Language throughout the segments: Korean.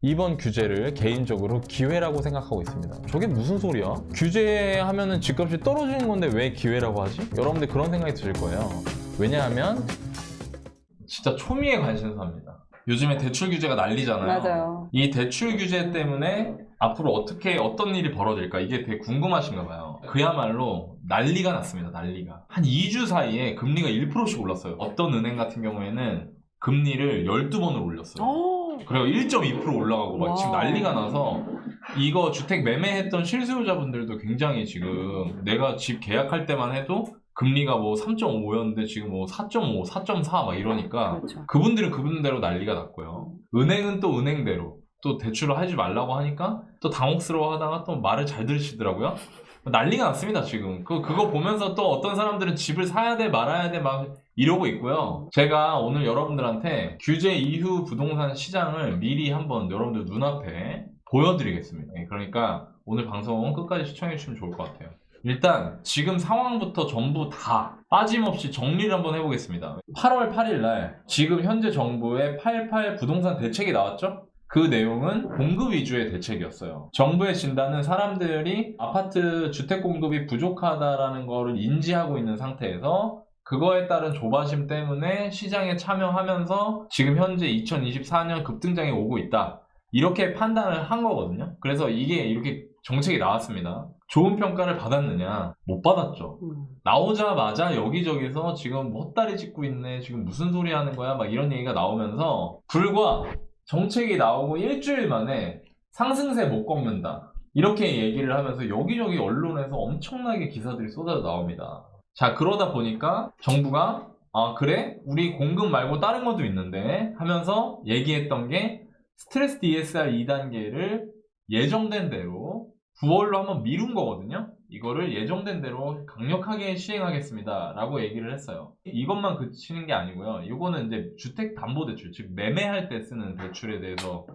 이번 규제를 개인적으로 기회라고 생각하고 있습니다. 저게 무슨 소리야? 규제하면은 집값이 떨어지는 건데 왜 기회라고 하지? 여러분들 그런 생각이 드실 거예요. 왜냐하면 진짜 초미의 관심사입니다. 요즘에 대출 규제가 난리잖아요. 맞아요. 이 대출 규제 때문에 앞으로 어떤 일이 벌어질까 이게 되게 궁금하신가 봐요. 그야말로 난리가 났습니다. 난리가. 한 2주 사이에 금리가 1%씩 올랐어요. 어떤 은행 같은 경우에는 금리를 12번을 올렸어요. 그리고 1.2% 올라가고 막 지금 난리가 나서 이거 주택 매매했던 실수요자분들도 굉장히 지금 내가 집 계약할 때만 해도 금리가 뭐 3.5였는데 지금 뭐 4.5, 4.4 막 이러니까 그렇죠. 그분들은 그분대로 난리가 났고요. 은행은 또 은행대로 또 대출을 하지 말라고 하니까 또 당혹스러워 하다가 또 말을 잘 들으시더라고요. 난리가 났습니다, 지금. 그거 보면서 또 어떤 사람들은 집을 사야 돼, 말아야 돼, 막 이러고 있고요. 제가 오늘 여러분들한테 규제 이후 부동산 시장을 미리 한번 여러분들 눈앞에 보여드리겠습니다. 그러니까 오늘 방송 끝까지 시청해주시면 좋을 것 같아요. 일단 지금 상황부터 전부 다 빠짐없이 정리를 한번 해보겠습니다. 8월 8일 날 지금 현재 정부의 88 부동산 대책이 나왔죠? 그 내용은 공급 위주의 대책이었어요. 정부의 진단은 사람들이 아파트 주택 공급이 부족하다라는 거를 인지하고 있는 상태에서 그거에 따른 조바심 때문에 시장에 참여하면서 지금 현재 2024년 급등장에 오고 있다. 이렇게 판단을 한 거거든요. 그래서 이게 이렇게 정책이 나왔습니다. 좋은 평가를 받았느냐? 못 받았죠. 나오자마자 여기저기서 지금 뭐 헛다리 짚고 있네, 지금 무슨 소리 하는 거야, 막 이런 얘기가 나오면서 불과 정책이 나오고 일주일 만에 상승세 못 꺾는다, 이렇게 얘기를 하면서 여기저기 언론에서 엄청나게 기사들이 쏟아져 나옵니다. 자, 그러다 보니까 정부가 그래? 우리 공급 말고 다른 것도 있는데 하면서 얘기했던 게 스트레스 DSR 2단계를 예정된 대로 9월로 한번 미룬 거거든요. 이거를 예정된 대로 강력하게 시행하겠습니다 라고 얘기를 했어요. 이것만 그치는 게 아니고요. 이거는 이제 주택담보대출, 즉 매매할 때 쓰는 대출에 대해서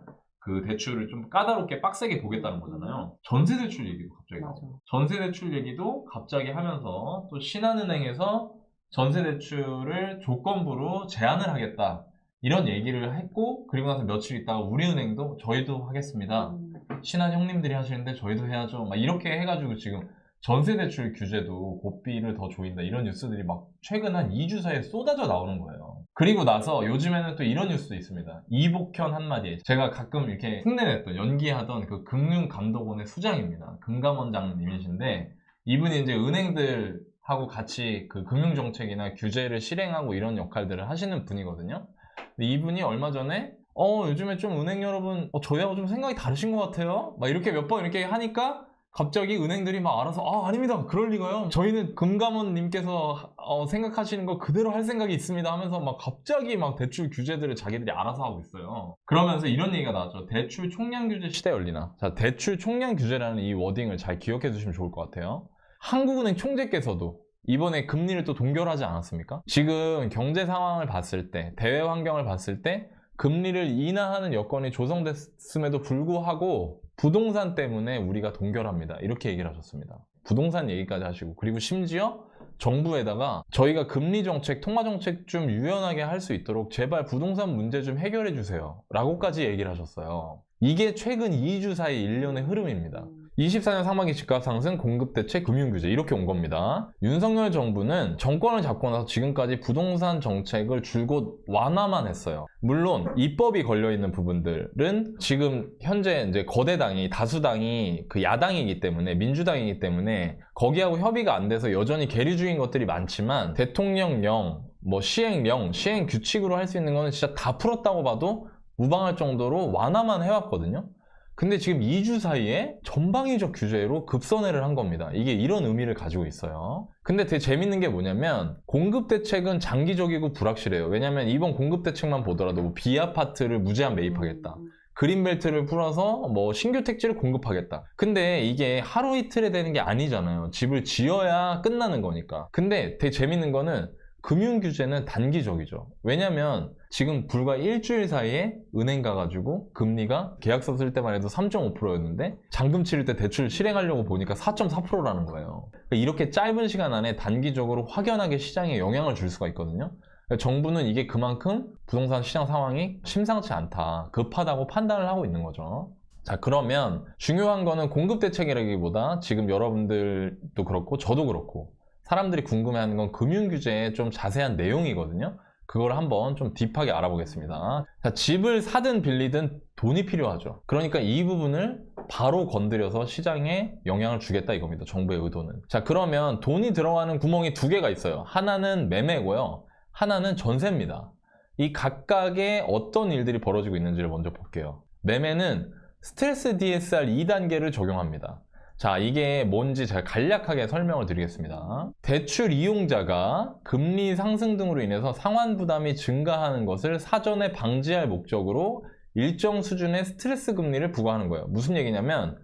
그 대출을 좀 까다롭게 빡세게 보겠다는 거잖아요. 전세대출 얘기도 갑자기 나오고, 전세대출 얘기도 갑자기 하면서 또 신한은행에서 전세대출을 조건부로 제한을 하겠다, 이런 얘기를 했고, 그리고 나서 며칠 있다가 우리은행도 저희도 하겠습니다. 친한 형님들이 하시는데 저희도 해야죠, 막 이렇게 해가지고 지금 전세대출 규제도 고삐를 더 조인다, 이런 뉴스들이 막 최근 한 2주 사이에 쏟아져 나오는 거예요. 그리고 나서 요즘에는 또 이런 뉴스도 있습니다. 이복현 한마디에 제가 가끔 이렇게 흉내냈던, 연기하던 그 금융감독원의 수장입니다. 금감원장님이신데 이분이 이제 은행들하고 같이 그 금융정책이나 규제를 실행하고 이런 역할들을 하시는 분이거든요. 근데 이분이 얼마 전에 요즘에 좀 은행 여러분 저희하고 좀 생각이 다르신 것 같아요, 막 이렇게 몇 번 이렇게 하니까 갑자기 은행들이 막 알아서 아닙니다, 그럴 리가요, 저희는 금감원님께서 생각하시는 거 그대로 할 생각이 있습니다 하면서 막 갑자기 막 대출 규제들을 자기들이 알아서 하고 있어요. 그러면서 이런 얘기가 나왔죠. 대출 총량 규제 시대 열리나. 자, 대출 총량 규제라는 이 워딩을 잘 기억해 두시면 좋을 것 같아요. 한국은행 총재께서도 이번에 금리를 또 동결하지 않았습니까? 지금 경제 상황을 봤을 때, 대외 환경을 봤을 때 금리를 인하하는 여건이 조성됐음에도 불구하고 부동산 때문에 우리가 동결합니다, 이렇게 얘기를 하셨습니다. 부동산 얘기까지 하시고, 그리고 심지어 정부에다가 저희가 금리 정책, 통화 정책 좀 유연하게 할 수 있도록 제발 부동산 문제 좀 해결해 주세요 라고까지 얘기를 하셨어요. 이게 최근 2주 사이 일련의 흐름입니다. 24년 상반기 집값 상승, 공급 대책, 금융 규제, 이렇게 온 겁니다. 윤석열 정부는 정권을 잡고 나서 지금까지 부동산 정책을 줄곧 완화만 했어요. 물론 입법이 걸려 있는 부분들은 지금 현재 이제 거대당이, 다수당이 그 야당이기 때문에, 민주당이기 때문에 거기하고 협의가 안 돼서 여전히 계류 중인 것들이 많지만 대통령령, 뭐 시행령, 시행 규칙으로 할 수 있는 거는 진짜 다 풀었다고 봐도 무방할 정도로 완화만 해왔거든요. 근데 지금 2주 사이에 전방위적 규제로 급선회를 한 겁니다. 이게 이런 의미를 가지고 있어요. 근데 되게 재밌는 게 뭐냐면 공급 대책은 장기적이고 불확실해요. 왜냐면 이번 공급 대책만 보더라도 뭐 비아파트를 무제한 매입하겠다, 그린벨트를 풀어서 뭐 신규 택지를 공급하겠다. 근데 이게 하루 이틀에 되는 게 아니잖아요. 집을 지어야 끝나는 거니까. 근데 되게 재밌는 거는 금융 규제는 단기적이죠. 왜냐면 지금 불과 일주일 사이에 은행 가가지고 금리가 계약서 쓸 때만 해도 3.5%였는데 잔금 치를 때 대출 실행하려고 보니까 4.4%라는 거예요. 이렇게 짧은 시간 안에 단기적으로 확연하게 시장에 영향을 줄 수가 있거든요. 정부는 이게 그만큼 부동산 시장 상황이 심상치 않다, 급하다고 판단을 하고 있는 거죠. 자, 그러면 중요한 거는 공급 대책이라기보다 지금 여러분들도 그렇고 저도 그렇고 사람들이 궁금해하는 건 금융규제의 좀 자세한 내용이거든요. 그걸 한번 좀 딥하게 알아보겠습니다. 자, 집을 사든 빌리든 돈이 필요하죠. 그러니까 이 부분을 바로 건드려서 시장에 영향을 주겠다 이겁니다. 정부의 의도는. 자, 그러면 돈이 들어가는 구멍이 두 개가 있어요. 하나는 매매고요. 하나는 전세입니다. 이 각각의 어떤 일들이 벌어지고 있는지를 먼저 볼게요. 매매는 스트레스 DSR 2단계를 적용합니다. 자, 이게 뭔지 제가 간략하게 설명을 드리겠습니다. 대출 이용자가 금리 상승 등으로 인해서 상환 부담이 증가하는 것을 사전에 방지할 목적으로 일정 수준의 스트레스 금리를 부과하는 거예요. 무슨 얘기냐면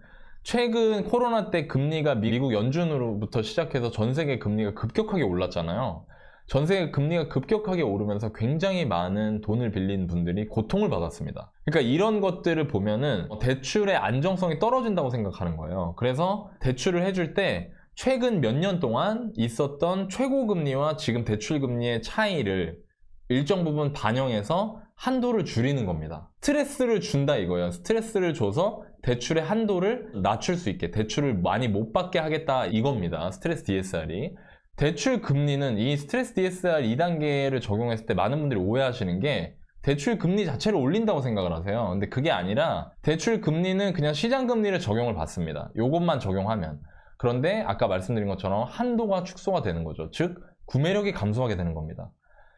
최근 코로나 때 금리가 미국 연준으로부터 시작해서 전 세계 금리가 급격하게 올랐잖아요. 전 세계 금리가 급격하게 오르면서 굉장히 많은 돈을 빌린 분들이 고통을 받았습니다. 그러니까 이런 것들을 보면은 대출의 안정성이 떨어진다고 생각하는 거예요. 그래서 대출을 해줄 때 최근 몇 년 동안 있었던 최고 금리와 지금 대출 금리의 차이를 일정 부분 반영해서 한도를 줄이는 겁니다. 스트레스를 준다 이거예요. 스트레스를 줘서 대출의 한도를 낮출 수 있게, 대출을 많이 못 받게 하겠다 이겁니다. 스트레스 DSR이. 대출 금리는 이 스트레스 DSR 2단계를 적용했을 때 많은 분들이 오해하시는 게 대출 금리 자체를 올린다고 생각을 하세요. 근데 그게 아니라 대출 금리는 그냥 시장 금리를 적용을 받습니다. 요것만 적용하면. 그런데 아까 말씀드린 것처럼 한도가 축소가 되는 거죠. 즉 구매력이 감소하게 되는 겁니다.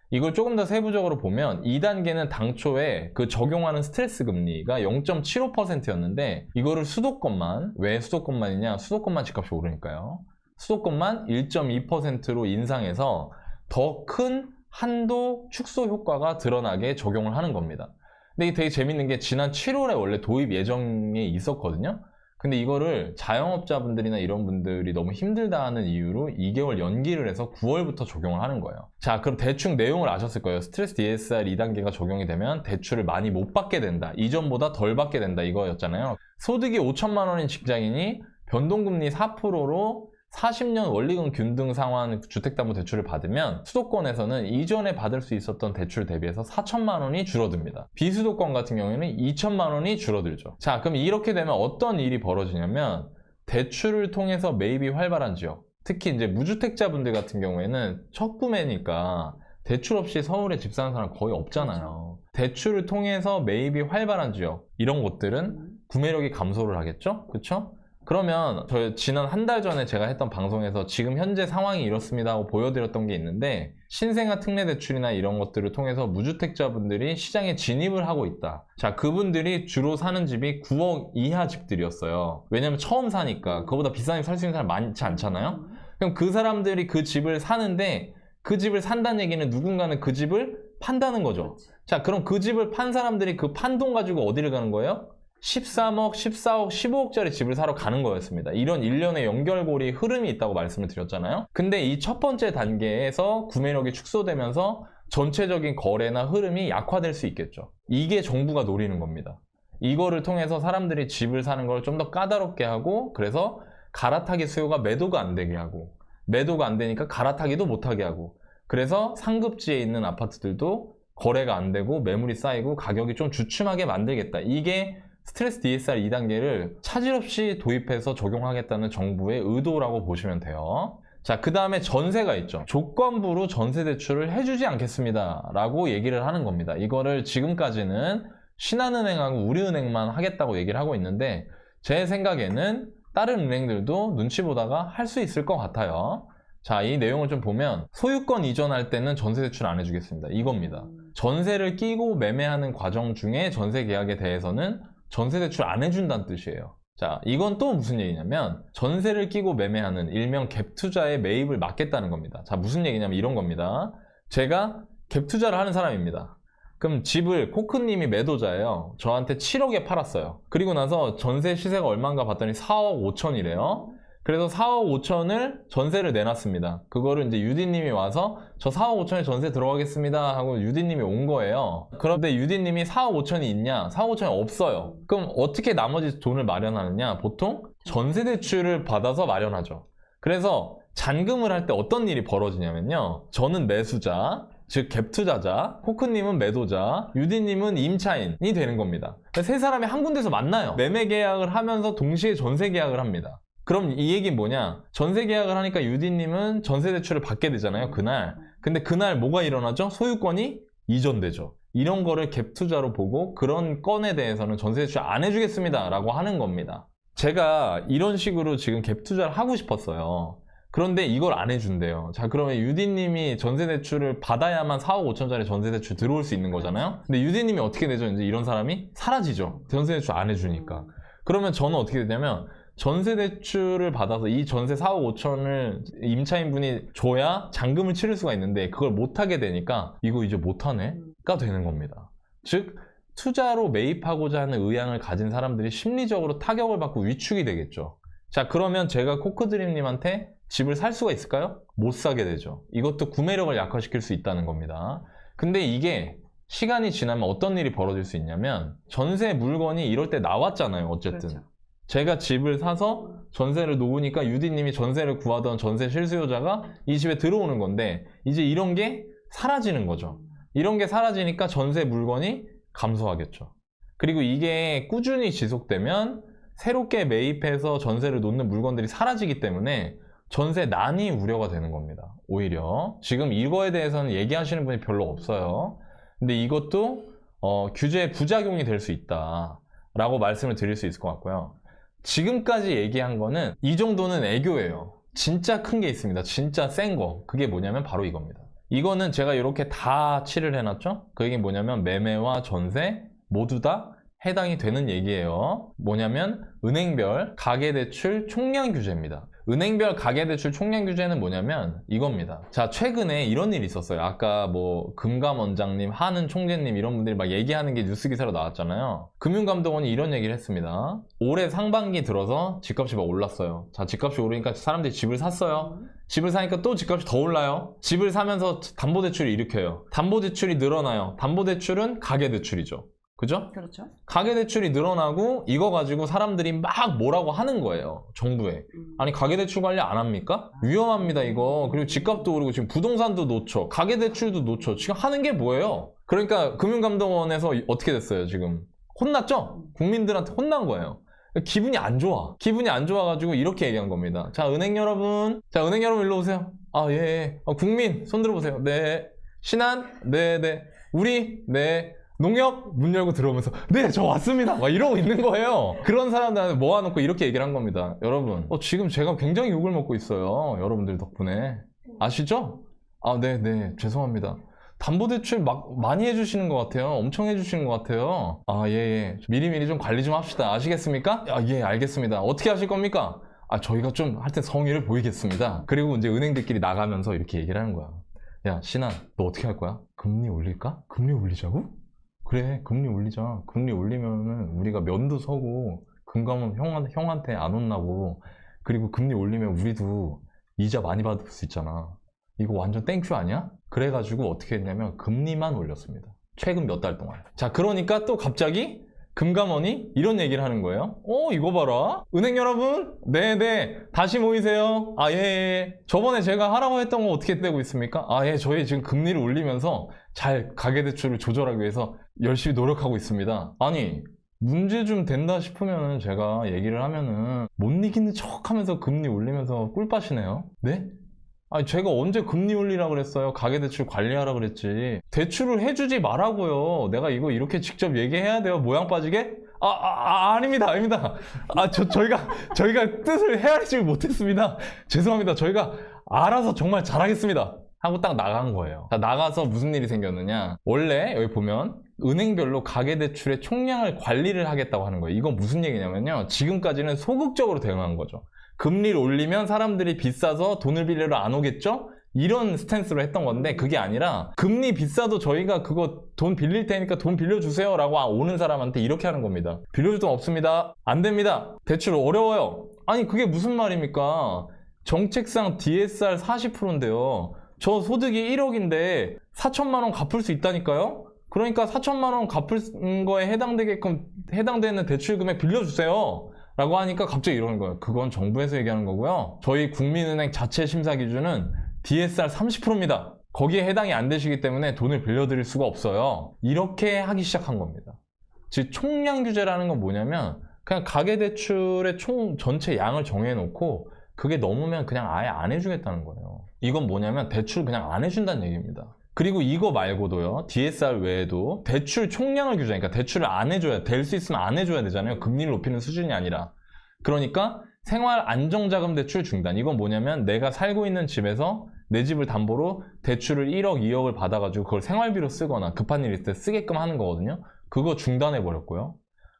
이걸 조금 더 세부적으로 보면 2단계는 당초에 그 적용하는 스트레스 금리가 0.75%였는데 이거를 수도권만, 왜 수도권만이냐? 수도권만 집값이 오르니까요. 수도권만 1.2%로 인상해서 더 큰 한도 축소 효과가 드러나게 적용을 하는 겁니다. 근데 이게 되게 재밌는 게 지난 7월에 원래 도입 예정에 있었거든요. 근데 이거를 자영업자분들이나 이런 분들이 너무 힘들다 하는 이유로 2개월 연기를 해서 9월부터 적용을 하는 거예요. 자, 그럼 대충 내용을 아셨을 거예요. 스트레스 DSR 2단계가 적용이 되면 대출을 많이 못 받게 된다. 이전보다 덜 받게 된다 이거였잖아요. 소득이 5천만 원인 직장인이 변동금리 4%로 40년 원리금 균등 상환 주택담보대출을 받으면 수도권에서는 이전에 받을 수 있었던 대출 대비해서 4천만 원이 줄어듭니다. 비수도권 같은 경우에는 2천만 원이 줄어들죠. 자, 그럼 이렇게 되면 어떤 일이 벌어지냐면 대출을 통해서 매입이 활발한 지역, 특히 이제 무주택자분들 같은 경우에는 첫 구매니까 대출 없이 서울에 집 사는 사람 거의 없잖아요. 대출을 통해서 매입이 활발한 지역, 이런 곳들은 구매력이 감소를 하겠죠? 그렇죠? 그러면 저 지난 한 달 전에 제가 했던 방송에서 지금 현재 상황이 이렇습니다 하고 보여드렸던 게 있는데 신생아 특례 대출이나 이런 것들을 통해서 무주택자분들이 시장에 진입을 하고 있다. 자, 그분들이 주로 사는 집이 9억 이하 집들이었어요. 왜냐면 처음 사니까 그거보다 비싼 집 살 수 있는 사람 많지 않잖아요. 그럼 그 사람들이 그 집을 사는데 그 집을 산다는 얘기는 누군가는 그 집을 판다는 거죠. 자, 그럼 그 집을 판 사람들이 그 판 돈 가지고 어디를 가는 거예요? 13억, 14억, 15억짜리 집을 사러 가는 거였습니다. 이런 일련의 연결고리 흐름이 있다고 말씀을 드렸잖아요. 근데 이 첫 번째 단계에서 구매력이 축소되면서 전체적인 거래나 흐름이 약화될 수 있겠죠. 이게 정부가 노리는 겁니다. 이거를 통해서 사람들이 집을 사는 걸 좀 더 까다롭게 하고, 그래서 갈아타기 수요가 매도가 안 되게 하고, 매도가 안 되니까 갈아타기도 못하게 하고, 그래서 상급지에 있는 아파트들도 거래가 안 되고 매물이 쌓이고 가격이 좀 주춤하게 만들겠다. 이게 스트레스 DSR 2단계를 차질 없이 도입해서 적용하겠다는 정부의 의도라고 보시면 돼요. 자, 그 다음에 전세가 있죠. 조건부로 전세 대출을 해주지 않겠습니다 라고 얘기를 하는 겁니다. 이거를 지금까지는 신한은행하고 우리은행만 하겠다고 얘기를 하고 있는데 제 생각에는 다른 은행들도 눈치 보다가 할 수 있을 것 같아요. 자, 이 내용을 좀 보면 소유권 이전할 때는 전세 대출 안 해주겠습니다. 이겁니다. 전세를 끼고 매매하는 과정 중에 전세 계약에 대해서는 전세 대출 안 해준다는 뜻이에요. 자, 이건 또 무슨 얘기냐면 전세를 끼고 매매하는 일명 갭 투자에 매입을 막겠다는 겁니다. 자, 무슨 얘기냐면 이런 겁니다. 제가 갭 투자를 하는 사람입니다. 그럼 집을 코크님이 매도자예요. 저한테 7억에 팔았어요. 그리고 나서 전세 시세가 얼마인가 봤더니 4억 5천이래요. 그래서 4억 5천을 전세를 내놨습니다. 그거를 이제 유디님이 와서 저 4억 5천에 전세 들어가겠습니다 하고 유디님이 온 거예요. 그런데 유디님이 4억 5천이 있냐? 4억 5천이 없어요. 그럼 어떻게 나머지 돈을 마련하느냐? 보통 전세 대출을 받아서 마련하죠. 그래서 잔금을 할 때 어떤 일이 벌어지냐면요. 저는 매수자, 즉 갭 투자자, 코크님은 매도자, 유디님은 임차인이 되는 겁니다. 세 사람이 한 군데서 만나요. 매매 계약을 하면서 동시에 전세 계약을 합니다. 그럼 이 얘기는 뭐냐? 전세 계약을 하니까 유디님은 전세 대출을 받게 되잖아요, 그날. 근데 그날 뭐가 일어나죠? 소유권이 이전되죠. 이런 거를 갭 투자로 보고 그런 건에 대해서는 전세 대출 안 해주겠습니다 라고 하는 겁니다. 제가 이런 식으로 지금 갭 투자를 하고 싶었어요. 그런데 이걸 안 해준대요. 자, 그러면 유디님이 전세대출을 받아야만 4억 5천짜리 전세대출 들어올 수 있는 거잖아요. 근데 유디님이 어떻게 되죠? 이제 이런 사람이 사라지죠. 전세대출 안 해주니까. 그러면 저는 어떻게 되냐면 전세대출을 받아서 이 전세 4억 5천을 임차인분이 줘야 잔금을 치를 수가 있는데 그걸 못하게 되니까 이거 이제 못하네가 되는 겁니다. 즉 투자로 매입하고자 하는 의향을 가진 사람들이 심리적으로 타격을 받고 위축이 되겠죠. 자, 그러면 제가 코크드림님한테 집을 살 수가 있을까요? 못 사게 되죠. 이것도 구매력을 약화시킬 수 있다는 겁니다. 근데 이게 시간이 지나면 어떤 일이 벌어질 수 있냐면 전세 물건이 이럴 때 나왔잖아요. 어쨌든. 그렇죠. 제가 집을 사서 전세를 놓으니까 유디님이 전세를 구하던 전세 실수요자가 이 집에 들어오는 건데 이제 이런 게 사라지는 거죠. 이런 게 사라지니까 전세 물건이 감소하겠죠. 그리고 이게 꾸준히 지속되면 새롭게 매입해서 전세를 놓는 물건들이 사라지기 때문에 전세난이 우려가 되는 겁니다. 오히려 지금 이거에 대해서는 얘기하시는 분이 별로 없어요. 근데 이것도 규제의 부작용이 될 수 있다 라고 말씀을 드릴 수 있을 것 같고요. 지금까지 얘기한 거는 이 정도는 애교예요. 진짜 큰 게 있습니다. 진짜 센 거. 그게 뭐냐면 바로 이겁니다. 이거는 제가 이렇게 다 칠을 해놨죠. 그 얘기는 뭐냐면 매매와 전세 모두 다 해당이 되는 얘기예요. 뭐냐면 은행별 가계대출 총량 규제입니다. 은행별 가계대출 총량 규제는 뭐냐면 이겁니다. 자, 최근에 이런 일이 있었어요. 아까 뭐 금감원장님, 하는 총재님 이런 분들이 막 얘기하는 게 뉴스 기사로 나왔잖아요. 금융감독원이 이런 얘기를 했습니다. 올해 상반기 들어서 집값이 막 올랐어요. 자, 집값이 오르니까 사람들이 집을 샀어요. 집을 사니까 또 집값이 더 올라요. 집을 사면서 담보대출을 일으켜요. 담보대출이 늘어나요. 담보대출은 가계대출이죠. 그죠? 그렇죠. 가계대출이 늘어나고 이거 가지고 사람들이 막 뭐라고 하는 거예요. 정부에. 아니 가계대출 관리 안 합니까? 위험합니다 이거. 그리고 집값도 오르고 지금 부동산도 놓쳐. 가계대출도 놓쳐. 지금 하는 게 뭐예요? 그러니까 금융감독원에서 어떻게 됐어요 지금? 혼났죠? 국민들한테 혼난 거예요. 기분이 안 좋아. 기분이 안 좋아가지고 이렇게 얘기한 겁니다. 자, 은행 여러분. 자, 은행 여러분 일로 오세요. 아, 예. 국민 손 들어보세요. 네. 신한? 네, 네. 우리? 네. 농협 문 열고 들어오면서 네, 저 왔습니다 막 이러고 있는 거예요. 그런 사람들한테 모아놓고 이렇게 얘기를 한 겁니다. 여러분 지금 제가 굉장히 욕을 먹고 있어요. 여러분들 덕분에. 아시죠? 아, 네, 죄송합니다. 담보대출 많이 해주시는 것 같아요. 엄청 해주시는 것 같아요. 아, 예. 미리미리 좀 관리 좀 합시다. 아시겠습니까? 아, 예, 알겠습니다. 어떻게 하실 겁니까? 아, 저희가 좀 하여튼 성의를 보이겠습니다. 그리고 이제 은행들끼리 나가면서 이렇게 얘기를 하는 거야. 야, 신한, 너 어떻게 할 거야? 금리 올릴까? 금리 올리자고? 그래, 금리 올리자. 금리 올리면은 우리가 면도 서고 금감원 형한테 안 혼나고, 그리고 금리 올리면 우리도 이자 많이 받을 수 있잖아. 이거 완전 땡큐 아니야? 그래가지고 어떻게 했냐면 금리만 올렸습니다. 최근 몇 달 동안. 자, 그러니까 또 갑자기 금감원이 이런 얘기를 하는 거예요. 이거 봐라. 은행 여러분, 네네, 다시 모이세요. 아, 예. 저번에 제가 하라고 했던 거 어떻게 되고 있습니까? 아, 예. 저희 지금 금리를 올리면서 잘 가계대출을 조절하기 위해서 열심히 노력하고 있습니다. 아니, 문제 좀 된다 싶으면은 제가 얘기를 하면은 못 이기는 척 하면서 금리 올리면서 꿀빠시네요. 네? 아니, 제가 언제 금리 올리라 그랬어요? 가계대출 관리하라 그랬지. 대출을 해주지 말라고요. 내가 이거 이렇게 직접 얘기해야 돼요? 모양 빠지게? 아닙니다. 저희가 뜻을 헤아리지 못했습니다. 죄송합니다. 저희가 알아서 정말 잘하겠습니다. 하고 딱 나간 거예요. 자, 나가서 무슨 일이 생겼느냐. 원래 여기 보면 은행별로 가계대출의 총량을 관리를 하겠다고 하는 거예요. 이건 무슨 얘기냐면요. 지금까지는 소극적으로 대응한 거죠. 금리를 올리면 사람들이 비싸서 돈을 빌리러 안 오겠죠? 이런 스탠스로 했던 건데 그게 아니라 금리 비싸도 저희가 그거 돈 빌릴 테니까 돈 빌려주세요 라고 오는 사람한테 이렇게 하는 겁니다. 빌려줄 돈 없습니다. 안 됩니다. 대출 어려워요. 아니 그게 무슨 말입니까? 정책상 DSR 40%인데요. 저 소득이 1억인데 4천만 원 갚을 수 있다니까요? 그러니까 4천만 원 갚을 거에 해당되는 대출 금액 빌려주세요 라고 하니까 갑자기 이러는 거예요. 그건 정부에서 얘기하는 거고요. 저희 국민은행 자체 심사 기준은 DSR 30%입니다. 거기에 해당이 안 되시기 때문에 돈을 빌려드릴 수가 없어요. 이렇게 하기 시작한 겁니다. 즉 총량 규제라는 건 뭐냐면 그냥 가계대출의 총 전체 양을 정해놓고 그게 넘으면 그냥 아예 안 해주겠다는 거예요. 이건 뭐냐면 대출 그냥 안 해준다는 얘기입니다. 그리고 이거 말고도요, DSR 외에도 대출 총량을 규제, 그러니까 대출을 안 해줘야, 될 수 있으면 안 해줘야 되잖아요. 금리를 높이는 수준이 아니라. 그러니까 생활 안정자금 대출 중단. 이건 뭐냐면 내가 살고 있는 집에서 내 집을 담보로 대출을 1억, 2억을 받아가지고 그걸 생활비로 쓰거나 급한 일 있을 때 쓰게끔 하는 거거든요. 그거 중단해버렸고요.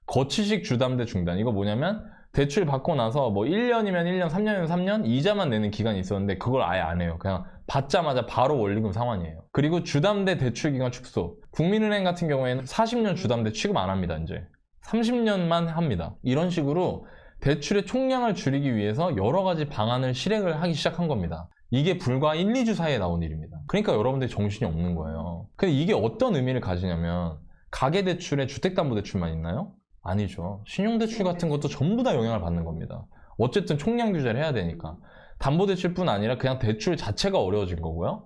거치식 주담대 중단. 이거 뭐냐면 대출 받고 나서 뭐 1년이면 1년, 3년이면 3년, 이자만 내는 기간이 있었는데 그걸 아예 안 해요. 그냥 받자마자 바로 원리금 상환이에요. 그리고 주담대 대출 기간 축소. 국민은행 같은 경우에는 40년 주담대 취급 안 합니다, 이제. 30년만 합니다. 이런 식으로 대출의 총량을 줄이기 위해서 여러 가지 방안을 실행을 하기 시작한 겁니다. 이게 불과 1, 2주 사이에 나온 일입니다. 그러니까 여러분들이 정신이 없는 거예요. 근데 이게 어떤 의미를 가지냐면 가계대출에 주택담보대출만 있나요? 아니죠. 신용대출 같은 것도 전부 다 영향을 받는 겁니다. 어쨌든 총량 규제를 해야 되니까. 담보대출뿐 아니라 그냥 대출 자체가 어려워진 거고요.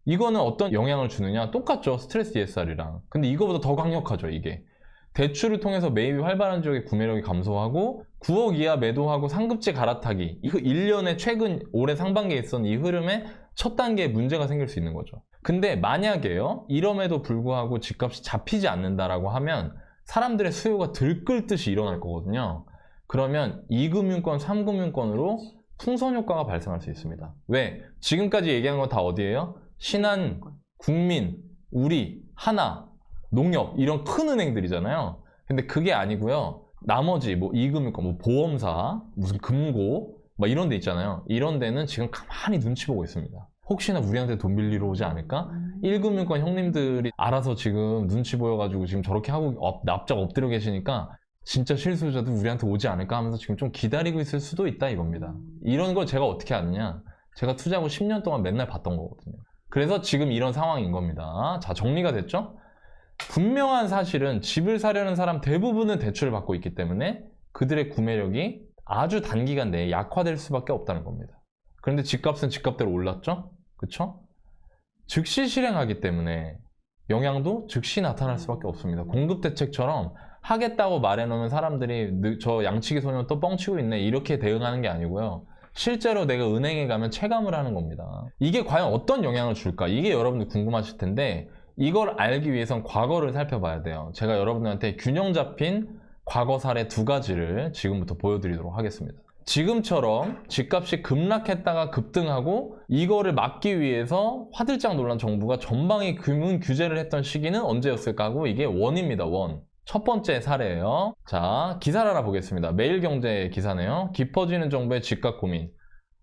이거는 어떤 영향을 주느냐? 똑같죠. 스트레스 DSR이랑. 근데 이거보다 더 강력하죠, 이게. 대출을 통해서 매입이 활발한 지역의 구매력이 감소하고 9억 이하 매도하고 상급지 갈아타기. 이 1년에 최근 올해 상반기에 있었던 이 흐름에 첫 단계에 문제가 생길 수 있는 거죠. 근데 만약에요, 이럼에도 불구하고 집값이 잡히지 않는다라고 하면 사람들의 수요가 들끓듯이 일어날 거거든요. 그러면 2금융권, 3금융권으로 풍선 효과가 발생할 수 있습니다. 왜? 지금까지 얘기한 건 다 어디예요? 신한, 국민, 우리, 하나, 농협 이런 큰 은행들이잖아요. 근데 그게 아니고요. 나머지 뭐 2금융권, 뭐 보험사, 무슨 금고 막 이런 데 있잖아요. 이런 데는 지금 가만히 눈치 보고 있습니다. 혹시나 우리한테 돈 빌리러 오지 않을까? 1금융권 형님들이 알아서 지금 눈치 보여가지고 지금 저렇게 하고 납작 엎드려 계시니까 진짜 실수요자도 우리한테 오지 않을까 하면서 지금 좀 기다리고 있을 수도 있다 이겁니다. 이런 걸 제가 어떻게 아느냐? 제가 투자하고 10년 동안 맨날 봤던 거거든요. 그래서 지금 이런 상황인 겁니다. 자, 정리가 됐죠? 분명한 사실은 집을 사려는 사람 대부분은 대출을 받고 있기 때문에 그들의 구매력이 아주 단기간 내에 약화될 수밖에 없다는 겁니다. 그런데 집값은 집값대로 올랐죠? 그쵸? 즉시 실행하기 때문에 영향도 즉시 나타날 수밖에 없습니다. 공급대책처럼 하겠다고 말해놓으면 사람들이 저 양치기 소년 또 뻥치고 있네 이렇게 대응하는 게 아니고요. 실제로 내가 은행에 가면 체감을 하는 겁니다. 이게 과연 어떤 영향을 줄까? 이게 여러분들 궁금하실 텐데 이걸 알기 위해선 과거를 살펴봐야 돼요. 제가 여러분들한테 균형 잡힌 과거 사례 2가지를 지금부터 보여드리도록 하겠습니다. 지금처럼 집값이 급락했다가 급등하고 이거를 막기 위해서 화들짝 놀란 정부가 전방위 금융 규제를 했던 시기는 언제였을까 하고 이게 원입니다. 원. 첫 번째 사례예요. 자, 기사를 알아보겠습니다. 매일경제 기사네요. 깊어지는 정부의 집값 고민.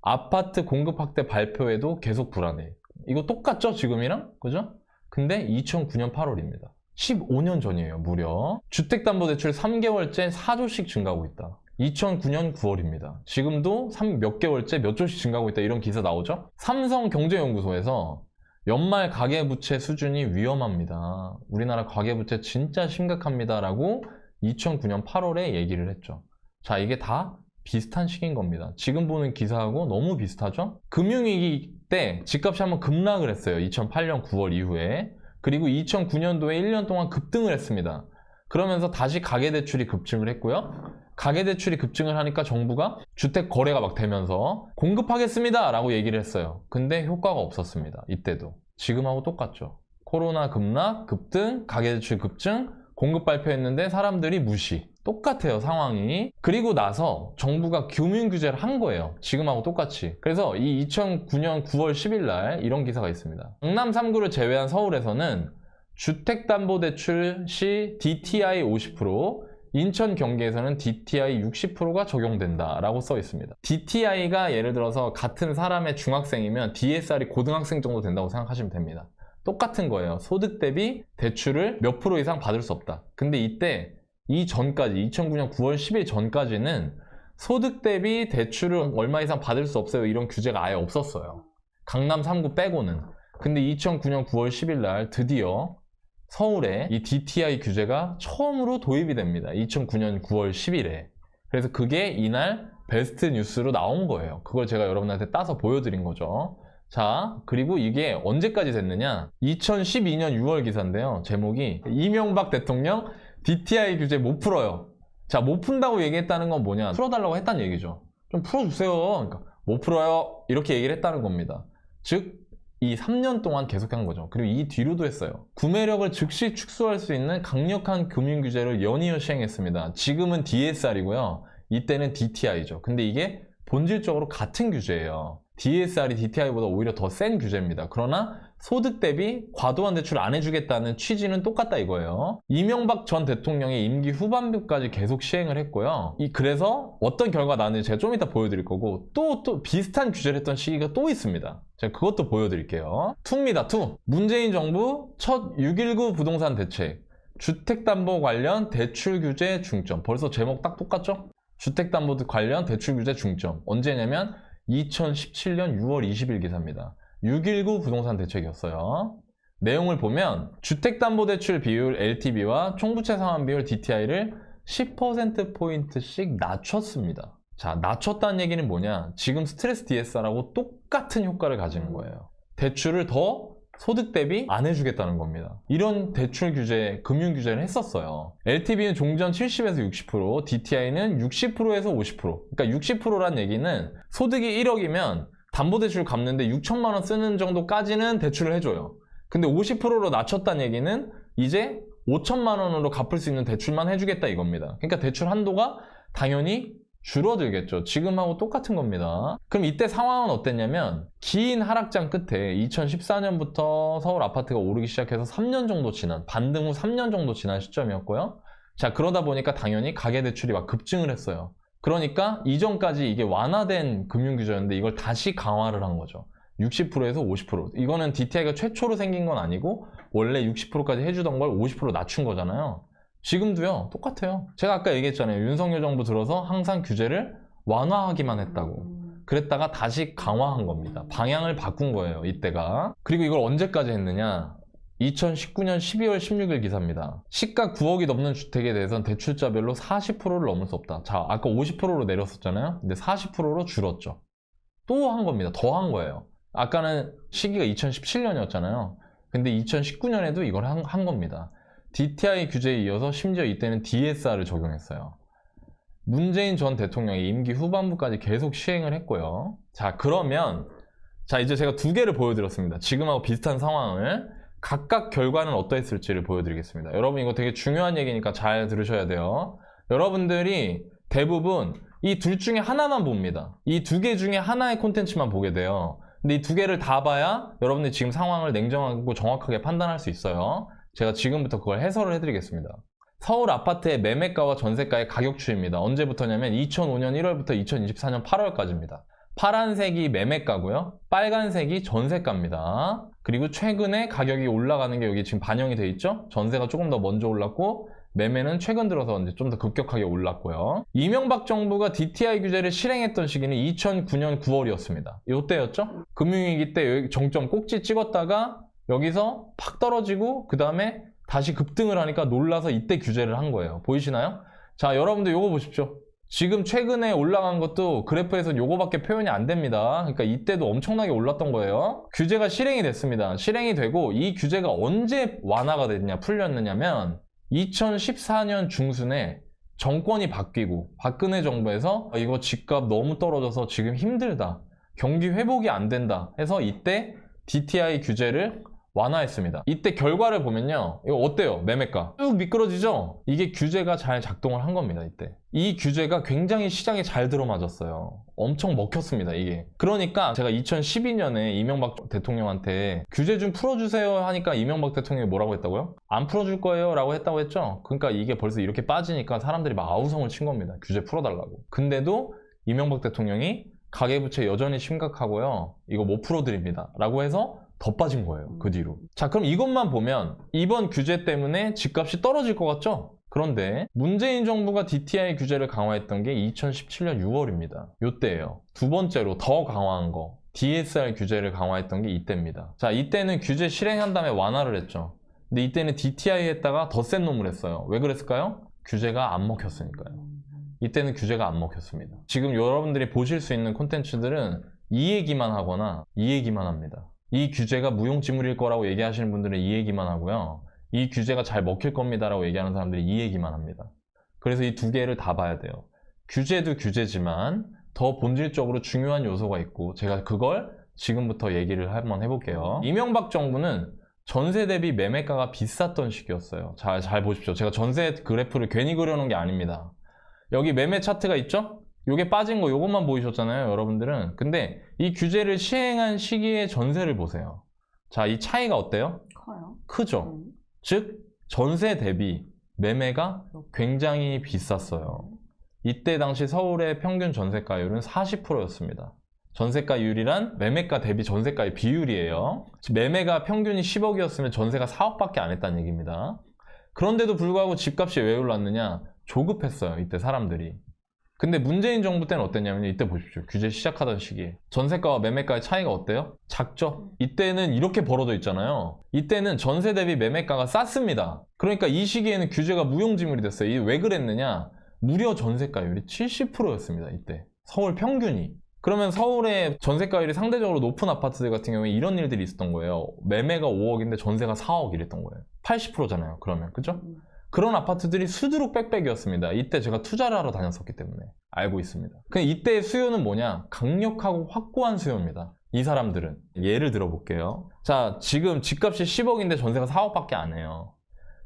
아파트 공급 확대 발표에도 계속 불안해. 이거 똑같죠? 지금이랑? 그죠? 근데 2009년 8월입니다. 15년 전이에요, 무려. 주택담보대출 3개월째 4조씩 증가하고 있다. 2009년 9월입니다. 지금도 몇 개월째 몇 조씩 증가하고 있다. 이런 기사 나오죠? 삼성경제연구소에서 연말 가계부채 수준이 위험합니다. 우리나라 가계부채 진짜 심각합니다. 라고 2009년 8월에 얘기를 했죠. 자, 이게 다 비슷한 시기인 겁니다. 지금 보는 기사하고 너무 비슷하죠? 금융위기 때 집값이 한번 급락을 했어요. 2008년 9월 이후에. 그리고 2009년도에 1년 동안 급등을 했습니다. 그러면서 다시 가계대출이 급증을 했고요. 가계대출이 급증을 하니까 정부가 주택 거래가 막 되면서 공급하겠습니다 라고 얘기를 했어요. 근데 효과가 없었습니다. 이때도. 지금하고 똑같죠. 코로나 급락, 급등, 가계대출 급증, 공급 발표했는데 사람들이 무시. 똑같아요, 상황이. 그리고 나서 정부가 금융 규제를 한 거예요. 지금하고 똑같이. 그래서 이 2009년 9월 10일 날 이런 기사가 있습니다. 강남 3구를 제외한 서울에서는 주택담보대출 시 DTI 50%, 인천 경기에서는 DTI 60%가 적용된다 라고 써 있습니다. DTI가 예를 들어서 같은 사람의 중학생이면 DSR이 고등학생 정도 된다고 생각하시면 됩니다. 똑같은 거예요. 소득 대비 대출을 몇 프로 이상 받을 수 없다. 근데 이때 이전까지 2009년 9월 10일 전까지는 소득 대비 대출을 얼마 이상 받을 수 없어요. 이런 규제가 아예 없었어요. 강남 3구 빼고는. 근데 2009년 9월 10일 날 드디어 서울에 이 DTI 규제가 처음으로 도입이 됩니다. 2009년 9월 10일에. 그래서 그게 이날 베스트 뉴스로 나온 거예요. 그걸 제가 여러분한테 따서 보여드린 거죠. 자, 그리고 이게 언제까지 됐느냐? 2012년 6월 기사인데요. 제목이 이명박 대통령 DTI 규제 못 풀어요. 자, 못 푼다고 얘기했다는 건 뭐냐? 풀어달라고 했다는 얘기죠. 좀 풀어주세요. 그러니까 못 풀어요. 이렇게 얘기를 했다는 겁니다. 즉, 이 3년 동안 계속한 거죠. 그리고 이 뒤로도 했어요. 구매력을 즉시 축소할 수 있는 강력한 금융 규제를 연이어 시행했습니다. 지금은 DSR이고요. 이때는 DTI죠. 근데 이게 본질적으로 같은 규제예요. DSR이 DTI보다 오히려 더 센 규제입니다. 그러나 소득 대비 과도한 대출 안 해주겠다는 취지는 똑같다 이거예요. 이명박 전 대통령의 임기 후반부까지 계속 시행을 했고요. 그래서 어떤 결과가 나왔는지 제가 좀 이따 보여드릴 거고 또 비슷한 규제를 했던 시기가 또 있습니다. 제가 그것도 보여드릴게요. 2입니다. 2. 문재인 정부 첫 6.19 부동산 대책. 주택담보 관련 대출 규제 중점. 벌써 제목 딱 똑같죠? 주택담보 관련 대출 규제 중점. 언제냐면 2017년 6월 20일 기사입니다. 6.19 부동산 대책이었어요. 내용을 보면 주택담보대출 비율 LTV와 총부채 상환 비율 DTI를 10%포인트씩 낮췄습니다. 자, 낮췄다는 얘기는 뭐냐? 지금 스트레스 DSR하고 똑같은 효과를 가지는 거예요. 대출을 더 소득 대비 안 해주겠다는 겁니다. 이런 대출 규제, 금융 규제를 했었어요. LTV는 종전 70에서 60%, DTI는 60%에서 50%. 그러니까 60%란 얘기는 소득이 1억이면 담보대출 갚는데 6천만 원 쓰는 정도까지는 대출을 해줘요. 근데 50%로 낮췄다는 얘기는 이제 5천만 원으로 갚을 수 있는 대출만 해주겠다 이겁니다. 그러니까 대출 한도가 당연히 줄어들겠죠. 지금하고 똑같은 겁니다. 그럼 이때 상황은 어땠냐면 긴 하락장 끝에 2014년부터 서울 아파트가 오르기 시작해서 3년 정도 지난, 반등 후 3년 정도 지난 시점이었고요. 자, 그러다 보니까 당연히 가계대출이 막 급증을 했어요. 그러니까 이전까지 이게 완화된 금융규제였는데 이걸 다시 강화를 한 거죠. 60%에서 50%. 이거는 DTI가 최초로 생긴 건 아니고 원래 60%까지 해주던 걸 50% 낮춘 거잖아요. 지금도요, 똑같아요. 제가 아까 얘기했잖아요. 윤석열 정부 들어서 항상 규제를 완화하기만 했다고. 그랬다가 다시 강화한 겁니다. 방향을 바꾼 거예요, 이때가. 그리고 이걸 언제까지 했느냐? 2019년 12월 16일 기사입니다. 시가 9억이 넘는 주택에 대해서는 대출자별로 40%를 넘을 수 없다. 자, 아까 50%로 내렸었잖아요. 근데 40%로 줄었죠. 또 한 겁니다. 더 한 거예요. 아까는 시기가 2017년이었잖아요. 근데 2019년에도 이걸 한 겁니다. DTI 규제에 이어서 심지어 이때는 DSR을 적용했어요. 문재인 전 대통령이 임기 후반부까지 계속 시행을 했고요. 자, 그러면 이제 제가 두 개를 보여드렸습니다. 지금하고 비슷한 상황을 각각 결과는 어떠했을지를 보여드리겠습니다. 여러분 이거 되게 중요한 얘기니까 잘 들으셔야 돼요. 여러분들이 대부분 이 둘 중에 하나만 봅니다. 이 두 개 중에 하나의 콘텐츠만 보게 돼요. 근데 이 두 개를 다 봐야 여러분들이 지금 상황을 냉정하고 정확하게 판단할 수 있어요. 제가 지금부터 그걸 해설을 해드리겠습니다. 서울 아파트의 매매가와 전세가의 가격 추이입니다. 언제부터냐면 2005년 1월부터 2024년 8월까지입니다. 파란색이 매매가고요. 빨간색이 전세가입니다. 그리고 최근에 가격이 올라가는 게 여기 지금 반영이 돼 있죠? 전세가 조금 더 먼저 올랐고 매매는 최근 들어서 이제 좀 더 급격하게 올랐고요. 이명박 정부가 DTI 규제를 실행했던 시기는 2009년 9월이었습니다. 이때였죠? 금융위기 때 여기 정점 꼭지 찍었다가 여기서 팍 떨어지고 그 다음에 다시 급등을 하니까 놀라서 이때 규제를 한 거예요. 보이시나요? 자, 여러분들 요거 보십시오. 지금 최근에 올라간 것도 그래프에서 요거밖에 표현이 안 됩니다. 그러니까 이때도 엄청나게 올랐던 거예요. 규제가 실행이 됐습니다. 실행이 되고 이 규제가 언제 완화가 됐냐, 풀렸느냐면 2014년 중순에 정권이 바뀌고 박근혜 정부에서 이거 집값 너무 떨어져서 지금 힘들다. 경기 회복이 안 된다 해서 이때 DTI 규제를 완화했습니다. 이때 결과를 보면요. 이거 어때요? 매매가. 쭉 미끄러지죠? 이게 규제가 잘 작동을 한 겁니다. 이때. 이 규제가 굉장히 시장에 잘 들어맞았어요. 엄청 먹혔습니다. 이게. 그러니까 제가 2012년에 이명박 대통령한테 규제 좀 풀어주세요 하니까 이명박 대통령이 뭐라고 했다고요? 안 풀어줄 거예요 라고 했다고 했죠? 그러니까 이게 벌써 이렇게 빠지니까 사람들이 막 아우성을 친 겁니다. 규제 풀어달라고. 근데도 이명박 대통령이 가계부채 여전히 심각하고요. 이거 못 풀어드립니다. 라고 해서 더 빠진 거예요. 그 뒤로. 자, 그럼 이것만 보면 이번 규제 때문에 집값이 떨어질 것 같죠? 그런데 문재인 정부가 DTI 규제를 강화했던 게 2017년 6월입니다. 요때예요. 두 번째로 더 강화한 거. DSR 규제를 강화했던 게 이때입니다. 자, 이때는 규제 실행한 다음에 완화를 했죠. 근데 이때는 DTI 했다가 더 센 놈을 했어요. 왜 그랬을까요? 규제가 안 먹혔으니까요. 이때는 규제가 안 먹혔습니다. 지금 여러분들이 보실 수 있는 콘텐츠들은 이 얘기만 하거나 이 얘기만 합니다. 이 규제가 무용지물일 거라고 얘기하시는 분들은 이 얘기만 하고요. 이 규제가 잘 먹힐 겁니다라고 얘기하는 사람들이 이 얘기만 합니다. 그래서 이 두 개를 다 봐야 돼요. 규제도 규제지만 더 본질적으로 중요한 요소가 있고 제가 그걸 지금부터 얘기를 한번 해볼게요. 이명박 정부는 전세 대비 매매가가 비쌌던 시기였어요. 잘 보십시오. 제가 전세 그래프를 괜히 그려놓은 게 아닙니다. 여기 매매 차트가 있죠? 요게 빠진 거 요것만 보이셨잖아요, 여러분들은. 근데 이 규제를 시행한 시기의 전세를 보세요. 자, 이 차이가 어때요? 커요. 크죠? 즉 전세 대비 매매가 굉장히 비쌌어요. 이때 당시 서울의 평균 전세가율은 40%였습니다. 전세가율이란 매매가 대비 전세가의 비율이에요. 매매가 평균이 10억이었으면 전세가 4억밖에 안 했다는 얘기입니다. 그런데도 불구하고 집값이 왜 올랐느냐? 조급했어요, 이때 사람들이. 근데 문재인 정부 때는 어땠냐면 이때 보십시오. 규제 시작하던 시기에 전세가와 매매가의 차이가 어때요? 작죠? 이때는 이렇게 벌어져 있잖아요. 이때는 전세 대비 매매가가 쌌습니다. 그러니까 이 시기에는 규제가 무용지물이 됐어요. 이게 왜 그랬느냐? 무려 전세가율이 70%였습니다. 이때 서울 평균이. 그러면 서울의 전세가율이 상대적으로 높은 아파트들 같은 경우에 이런 일들이 있었던 거예요. 매매가 5억인데 전세가 4억 이랬던 거예요. 80%잖아요. 그러면 그죠? 그런 아파트들이 수두룩 빽빽이었습니다. 이때 제가 투자를 하러 다녔었기 때문에 알고 있습니다. 근데 이때의 수요는 뭐냐? 강력하고 확고한 수요입니다. 이 사람들은. 예를 들어볼게요. 자, 지금 집값이 10억인데 전세가 4억밖에 안 해요.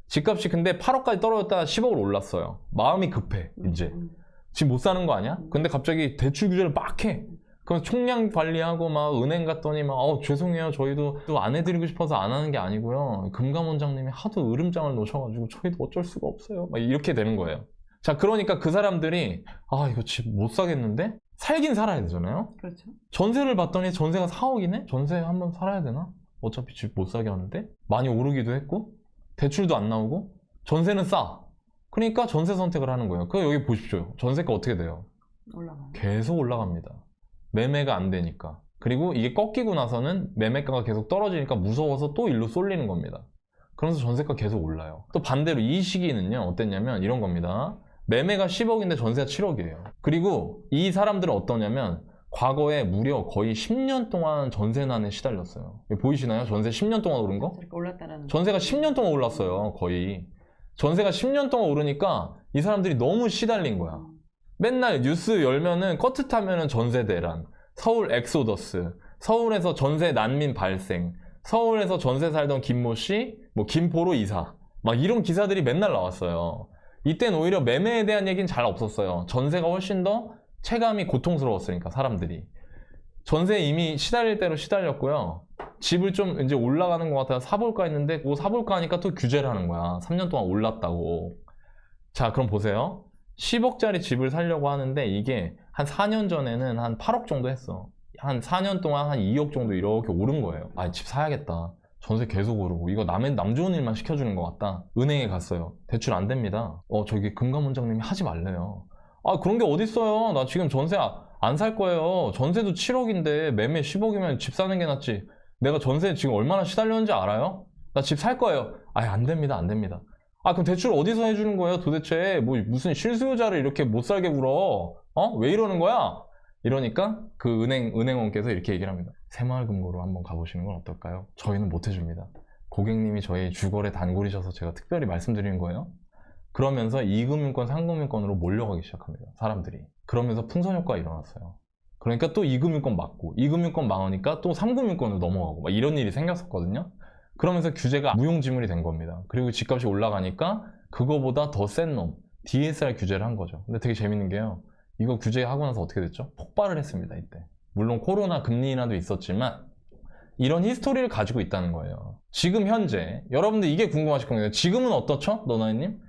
집값이 근데 8억까지 떨어졌다가 10억으로 올랐어요. 마음이 급해, 이제. 지금 못 사는 거 아니야? 근데 갑자기 대출 규제를 막 해. 그럼 총량 관리하고 막 은행 갔더니 막 죄송해요, 저희도 또 안 해드리고 싶어서 안 하는 게 아니고요, 금감원장님이 하도 으름장을 놓으셔가지고 저희도 어쩔 수가 없어요, 막 이렇게 되는 거예요. 자, 그러니까 그 사람들이 이거 집 못 사겠는데? 살긴 살아야 되잖아요. 그렇죠. 전세를 봤더니 전세가 4억이네? 전세 한번 살아야 되나? 어차피 집 못 사게 하는데? 많이 오르기도 했고 대출도 안 나오고 전세는 싸. 그러니까 전세 선택을 하는 거예요. 그 여기 보십시오. 전세가 어떻게 돼요? 올라가요. 계속 올라갑니다. 매매가 안 되니까. 그리고 이게 꺾이고 나서는 매매가가 계속 떨어지니까 무서워서 또 일로 쏠리는 겁니다. 그러면서 전세가 계속 올라요. 또 반대로 이 시기는요, 어땠냐면 이런 겁니다. 매매가 10억인데 전세가 7억이에요. 그리고 이 사람들은 어떠냐면 과거에 무려 거의 10년 동안 전세난에 시달렸어요. 보이시나요? 전세 10년 동안 오른 거? 이렇게 올랐다라는 전세가 10년 동안 올랐어요, 거의. 전세가 10년 동안 오르니까 이 사람들이 너무 시달린 거야. 맨날 뉴스 열면은 껐트하면은 전세 대란, 서울 엑소더스, 서울에서 전세 난민 발생, 서울에서 전세 살던 김모 씨, 뭐 김포로 이사, 막 이런 기사들이 맨날 나왔어요. 이때는 오히려 매매에 대한 얘기는 잘 없었어요. 전세가 훨씬 더 체감이 고통스러웠으니까 사람들이. 전세에 이미 시달릴 대로 시달렸고요. 집을 좀 이제 올라가는 것 같아서 사볼까 했는데 그거 사볼까 하니까 또 규제를 하는 거야. 3년 동안 올랐다고. 자, 그럼 보세요. 10억짜리 집을 사려고 하는데 이게 한 4년 전에는 한 8억 정도 했어. 한 4년 동안 한 2억 정도 이렇게 오른 거예요. 집 사야겠다. 전세 계속 오르고 이거 남 좋은 일만 시켜주는 것 같다. 은행에 갔어요. 대출 안 됩니다. 저기 금감원장님이 하지 말래요. 그런 게 어딨어요. 나 지금 전세 안 살 거예요. 전세도 7억인데 매매 10억이면 집 사는 게 낫지. 내가 전세 지금 얼마나 시달렸는지 알아요? 나 집 살 거예요. 안 됩니다, 안 됩니다. 그럼 대출 어디서 해주는 거예요? 도대체 무슨 실수요자를 이렇게 못 살게 굴어? 왜 이러는 거야? 이러니까 그 은행원께서 이렇게 얘기를 합니다. 새마을금고로 한번 가보시는 건 어떨까요? 저희는 못 해줍니다. 고객님이 저희 주거래 단골이셔서 제가 특별히 말씀드리는 거예요. 그러면서 2금융권, 3금융권으로 몰려가기 시작합니다. 사람들이. 그러면서 풍선효과가 일어났어요. 그러니까 또 2금융권 맞고 2금융권 망하니까 또 3금융권으로 넘어가고 막 이런 일이 생겼었거든요. 그러면서 규제가 무용지물이 된 겁니다. 그리고 집값이 올라가니까 그거보다 더 센 놈, DSR 규제를 한 거죠. 근데 되게 재밌는 게요. 이거 규제하고 나서 어떻게 됐죠? 폭발을 했습니다, 이때. 물론 코로나 금리 인하도 있었지만 이런 히스토리를 가지고 있다는 거예요. 지금 현재 여러분들 이게 궁금하실 겁니다. 지금은 어떻죠? 너나이님?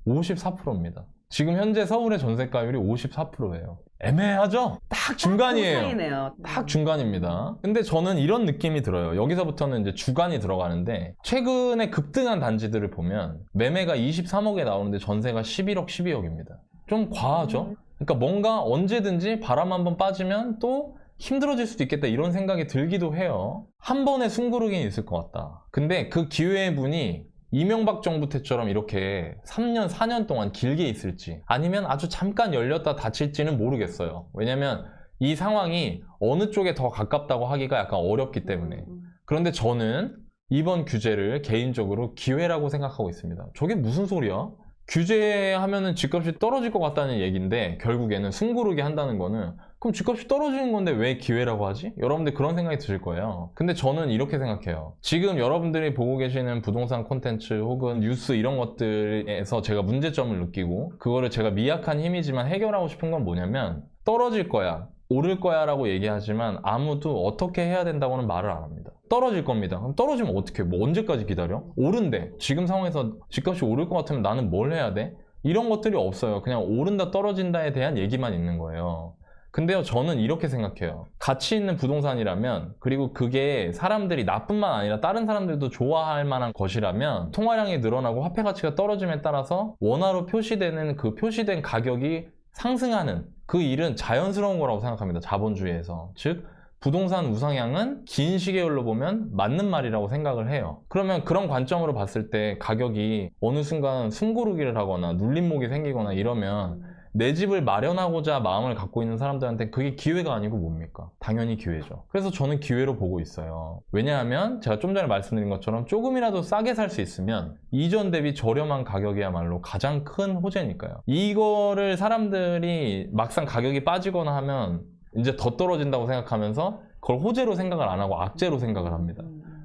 54%입니다. 지금 현재 서울의 전세가율이 54%예요. 애매하죠? 딱 중간이에요. 상이네요. 딱 중간입니다. 근데 저는 이런 느낌이 들어요. 여기서부터는 이제 주간이 들어가는데 최근에 급등한 단지들을 보면 매매가 23억에 나오는데 전세가 11억, 12억입니다. 좀 과하죠? 그러니까 뭔가 언제든지 바람 한번 빠지면 또 힘들어질 수도 있겠다 이런 생각이 들기도 해요. 한 번에 숨고르기는 있을 것 같다. 근데 그 기회의 분이 이명박 정부 때처럼 이렇게 3년, 4년 동안 길게 있을지 아니면 아주 잠깐 열렸다 닫힐지는 모르겠어요. 왜냐면 이 상황이 어느 쪽에 더 가깝다고 하기가 약간 어렵기 때문에. 그런데 저는 이번 규제를 개인적으로 기회라고 생각하고 있습니다. 저게 무슨 소리야? 규제하면은 집값이 떨어질 것 같다는 얘기인데 결국에는 숨고르게 한다는 거는 그럼 집값이 떨어지는 건데 왜 기회라고 하지? 여러분들 그런 생각이 드실 거예요. 근데 저는 이렇게 생각해요. 지금 여러분들이 보고 계시는 부동산 콘텐츠 혹은 뉴스 이런 것들에서 제가 문제점을 느끼고 그거를 제가 미약한 힘이지만 해결하고 싶은 건 뭐냐면 떨어질 거야, 오를 거야 라고 얘기하지만 아무도 어떻게 해야 된다고는 말을 안 합니다. 떨어질 겁니다. 그럼 떨어지면 어떻게 해? 뭐 언제까지 기다려? 오른대. 지금 상황에서 집값이 오를 것 같으면 나는 뭘 해야 돼? 이런 것들이 없어요. 그냥 오른다 떨어진다에 대한 얘기만 있는 거예요. 근데요, 저는 이렇게 생각해요. 가치 있는 부동산이라면, 그리고 그게 사람들이 나뿐만 아니라 다른 사람들도 좋아할 만한 것이라면 통화량이 늘어나고 화폐 가치가 떨어짐에 따라서 원화로 표시되는 그 표시된 가격이 상승하는 그 일은 자연스러운 거라고 생각합니다. 자본주의에서. 즉 부동산 우상향은 긴 시계열로 보면 맞는 말이라고 생각을 해요. 그러면 그런 관점으로 봤을 때 가격이 어느 순간 숨고르기를 하거나 눌림목이 생기거나 이러면 내 집을 마련하고자 마음을 갖고 있는 사람들한테 그게 기회가 아니고 뭡니까? 당연히 기회죠. 그래서 저는 기회로 보고 있어요. 왜냐하면 제가 좀 전에 말씀드린 것처럼 조금이라도 싸게 살 수 있으면 이전 대비 저렴한 가격이야말로 가장 큰 호재니까요. 이거를 사람들이 막상 가격이 빠지거나 하면 이제 더 떨어진다고 생각하면서 그걸 호재로 생각을 안 하고 악재로 생각을 합니다.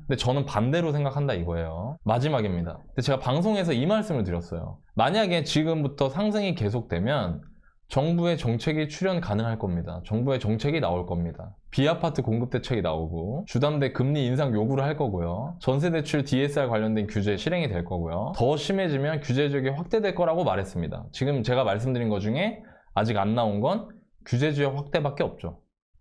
근데 저는 반대로 생각한다 이거예요. 마지막입니다. 근데 제가 방송에서 이 말씀을 드렸어요. 만약에 지금부터 상승이 계속되면 정부의 정책이 출현 가능할 겁니다. 정부의 정책이 나올 겁니다. 비아파트 공급 대책이 나오고 주담대 금리 인상 요구를 할 거고요. 전세대출 DSR 관련된 규제 실행이 될 거고요. 더 심해지면 규제 지역이 확대될 거라고 말했습니다. 지금 제가 말씀드린 것 중에 아직 안 나온 건 규제 지역 확대밖에 없죠.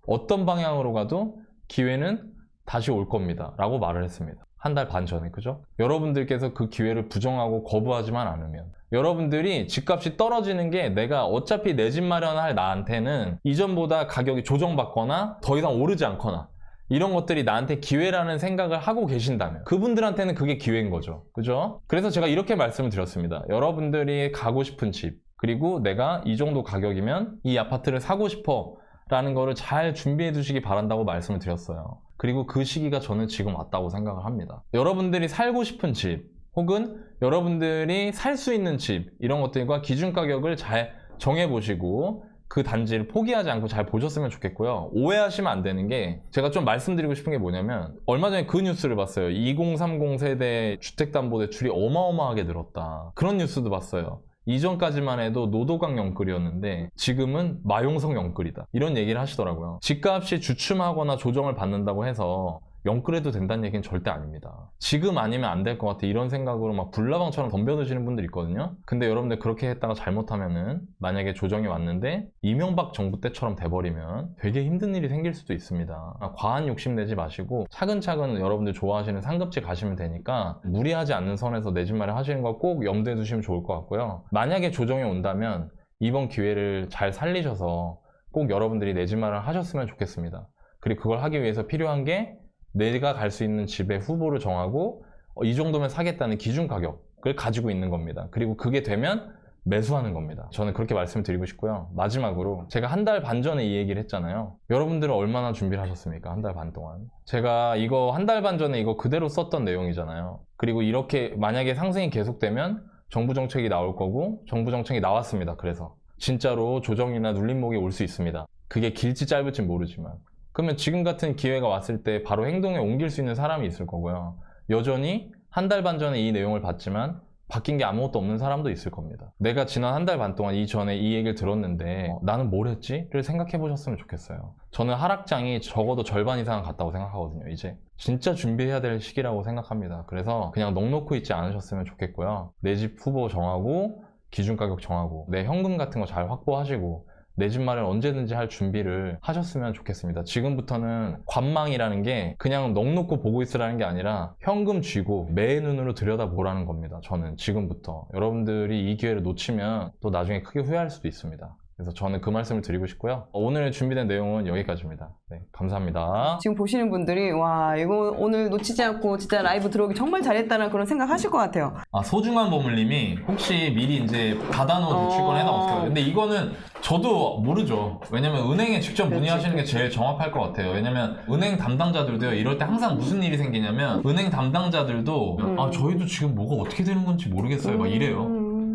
어떤 방향으로 가도 기회는 다시 올 겁니다 라고 말을 했습니다. 한 달 반 전에, 그죠? 여러분들께서 그 기회를 부정하고 거부하지만 않으면 여러분들이 집값이 떨어지는 게 내가 어차피 내 집 마련할 나한테는 이전보다 가격이 조정받거나 더 이상 오르지 않거나 이런 것들이 나한테 기회라는 생각을 하고 계신다면 그분들한테는 그게 기회인 거죠. 그죠? 그래서 제가 이렇게 말씀을 드렸습니다. 여러분들이 가고 싶은 집, 그리고 내가 이 정도 가격이면 이 아파트를 사고 싶어 라는 거를 잘 준비해 두시기 바란다고 말씀을 드렸어요. 그리고 그 시기가 저는 지금 왔다고 생각을 합니다. 여러분들이 살고 싶은 집 혹은 여러분들이 살 수 있는 집 이런 것들과 기준 가격을 잘 정해보시고 그 단지를 포기하지 않고 잘 보셨으면 좋겠고요. 오해하시면 안 되는 게 제가 좀 말씀드리고 싶은 게 뭐냐면 얼마 전에 그 뉴스를 봤어요. 2030 세대 주택담보대출이 어마어마하게 늘었다. 그런 뉴스도 봤어요. 이전까지만 해도 노도강 영끌이었는데 지금은 마용성 영끌이다. 이런 얘기를 하시더라고요. 집값이 주춤하거나 조정을 받는다고 해서 영끌해도 된다는 얘기는 절대 아닙니다. 지금 아니면 안 될 것 같아 이런 생각으로 막 불나방처럼 덤벼드시는 분들 있거든요. 근데 여러분들 그렇게 했다가 잘못하면은 만약에 조정이 왔는데 이명박 정부 때처럼 돼버리면 되게 힘든 일이 생길 수도 있습니다. 과한 욕심 내지 마시고 차근차근 여러분들 좋아하시는 상급지 가시면 되니까 무리하지 않는 선에서 내 집 마련 하시는 거 꼭 염두에 두시면 좋을 것 같고요. 만약에 조정이 온다면 이번 기회를 잘 살리셔서 꼭 여러분들이 내 집 마련을 하셨으면 좋겠습니다. 그리고 그걸 하기 위해서 필요한 게 내가 갈 수 있는 집의 후보를 정하고 이 정도면 사겠다는 기준 가격을 가지고 있는 겁니다. 그리고 그게 되면 매수하는 겁니다. 저는 그렇게 말씀드리고 싶고요. 마지막으로 제가 한 달 반 전에 이 얘기를 했잖아요. 여러분들은 얼마나 준비를 하셨습니까? 한 달 반 동안. 제가 이거 한 달 반 전에 이거 그대로 썼던 내용이잖아요. 그리고 이렇게 만약에 상승이 계속되면 정부 정책이 나올 거고 정부 정책이 나왔습니다. 그래서 진짜로 조정이나 눌림목이 올 수 있습니다. 그게 길지 짧을지 모르지만 그러면 지금 같은 기회가 왔을 때 바로 행동에 옮길 수 있는 사람이 있을 거고요. 여전히 한 달 반 전에 이 내용을 봤지만 바뀐 게 아무것도 없는 사람도 있을 겁니다. 내가 지난 한 달 반 동안 이전에 이 얘기를 들었는데 나는 뭘 했지? 를 생각해 보셨으면 좋겠어요. 저는 하락장이 적어도 절반 이상은 갔다고 생각하거든요. 이제 진짜 준비해야 될 시기라고 생각합니다. 그래서 그냥 넋놓고 있지 않으셨으면 좋겠고요. 내 집 후보 정하고 기준 가격 정하고 내 현금 같은 거 잘 확보하시고 내 집 마련 언제든지 할 준비를 하셨으면 좋겠습니다. 지금부터는 관망이라는 게 그냥 넋놓고 보고 있으라는 게 아니라 현금 쥐고 매의 눈으로 들여다보라는 겁니다. 저는 지금부터. 여러분들이 이 기회를 놓치면 또 나중에 크게 후회할 수도 있습니다. 그래서 저는 그 말씀을 드리고 싶고요. 오늘 준비된 내용은 여기까지입니다. 네, 감사합니다. 지금 보시는 분들이 와 이거 오늘 놓치지 않고 진짜 라이브 들어오기 정말 잘했다는 그런 생각 하실 것 같아요. 소중한 보물님이 혹시 미리 이제 받아놓은 대출권 해놨어요. 근데 이거는 저도 모르죠. 왜냐면 은행에 직접 문의하시는 게 제일 정확할 것 같아요. 왜냐면 은행 담당자들도요, 이럴 때 항상 무슨 일이 생기냐면 은행 담당자들도 저희도 지금 뭐가 어떻게 되는 건지 모르겠어요. 막 이래요.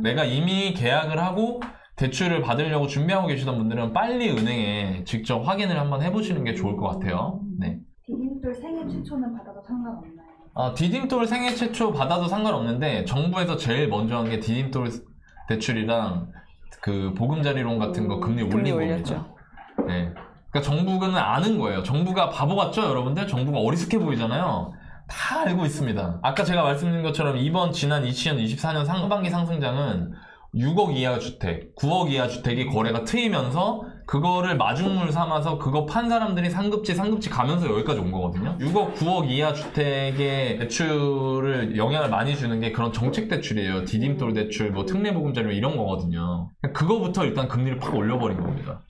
내가 이미 계약을 하고 대출을 받으려고 준비하고 계시던 분들은 빨리 은행에 직접 확인을 한번 해보시는 게 좋을 것 같아요. 네. 디딤돌 생애 최초는 받아도 상관없나요? 디딤돌 생애 최초 받아도 상관없는데 정부에서 제일 먼저 한 게 디딤돌 대출이랑 그 보금자리론 같은 거 금리 올린 겁니다. 네. 그러니까 정부는 아는 거예요. 정부가 바보 같죠, 여러분들? 정부가 어리숙해 보이잖아요. 다 알고 있습니다. 아까 제가 말씀드린 것처럼 이번 지난 2024년 상반기 상승장은 6억 이하 주택, 9억 이하 주택이 거래가 트이면서 그거를 마중물 삼아서 그거 판 사람들이 상급지 가면서 여기까지 온 거거든요. 6억, 9억 이하 주택의 대출을 영향을 많이 주는 게 그런 정책 대출이에요. 디딤돌 대출, 뭐 특례보금자리 이런 거거든요. 그거부터 일단 금리를 팍 올려버린 겁니다.